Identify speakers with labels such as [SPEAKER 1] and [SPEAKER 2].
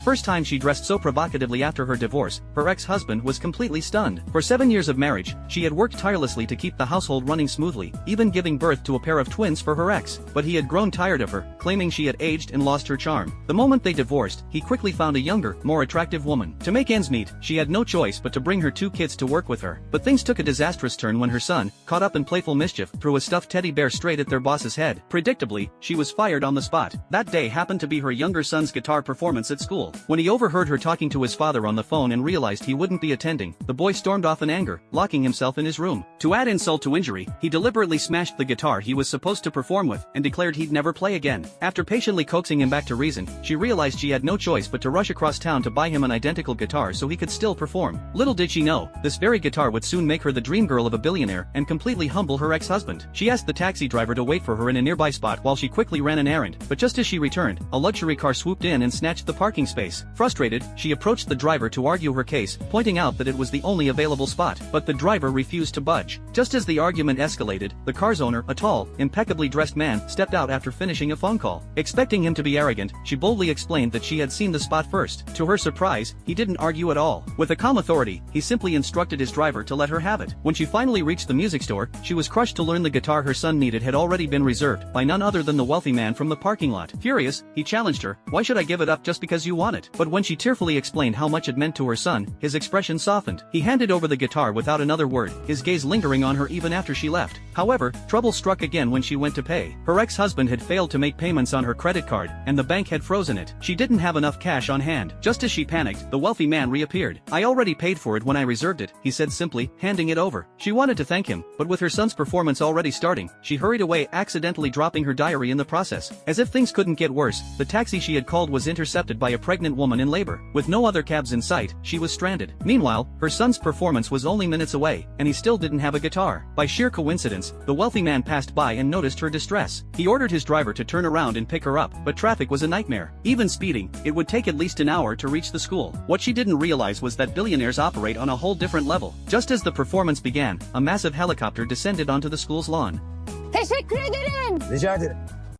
[SPEAKER 1] First time she dressed so provocatively after her divorce, her ex-husband was completely stunned. For 7 years of marriage, she had worked tirelessly to keep the household running smoothly, even giving birth to a pair of twins for her ex. But he had grown tired of her, claiming she had aged and lost her charm. The moment they divorced, he quickly found a younger, more attractive woman. To make ends meet, she had no choice but to bring her 2 kids to work with her. But things took a disastrous turn when her son, caught up in playful mischief, threw a stuffed teddy bear straight at their boss's head. Predictably, she was fired on the spot. That day happened to be her younger son's guitar performance at school. When he overheard her talking to his father on the phone and realized he wouldn't be attending, the boy stormed off in anger, locking himself in his room. To add insult to injury, he deliberately smashed the guitar he was supposed to perform with, and declared he'd never play again. After patiently coaxing him back to reason, she realized she had no choice but to rush across town to buy him an identical guitar so he could still perform. Little did she know, this very guitar would soon make her the dream girl of a billionaire and completely humble her ex-husband. She asked the taxi driver to wait for her in a nearby spot while she quickly ran an errand, but just as she returned, a luxury car swooped in and snatched the parking space. Frustrated, she approached the driver to argue her case, pointing out that it was the only available spot, but the driver refused to budge. Just as the argument escalated, the car's owner, a tall, impeccably dressed man, stepped out after finishing a phone call. Expecting him to be arrogant, she boldly explained that she had seen the spot first. To her surprise, he didn't argue at all. With a calm authority, he simply instructed his driver to let her have it. When she finally reached the music store, she was crushed to learn the guitar her son needed had already been reserved by none other than the wealthy man from the parking lot. Furious, he challenged her, "Why should I give it up just because you want it?" But when she tearfully explained how much it meant to her son, his expression softened. He handed over the guitar without another word, his gaze lingering on her even after she left. However, trouble struck again when she went to pay. Her ex-husband had failed to make payments on her credit card, and the bank had frozen it. She didn't have enough cash on hand. Just as she panicked, the wealthy man reappeared. "I already paid for it when I reserved it," he said simply, handing it over. She wanted to thank him, but with her son's performance already starting, she hurried away, accidentally dropping her diary in the process. As if things couldn't get worse, the taxi she had called was intercepted by a pregnant woman in labor. With no other cabs in sight, she was stranded. Meanwhile, her son's performance was only minutes away, and he still didn't have a guitar. By sheer coincidence, the wealthy man passed by and noticed her distress. He ordered his driver to turn around and pick her up, but traffic was a nightmare. Even speeding, it would take at least an hour to reach the school. What she didn't realize was that billionaires operate on a whole different level. Just as the performance began, a massive helicopter descended onto the school's lawn.
[SPEAKER 2] Teşekkür ederim.
[SPEAKER 3] Rica ederim.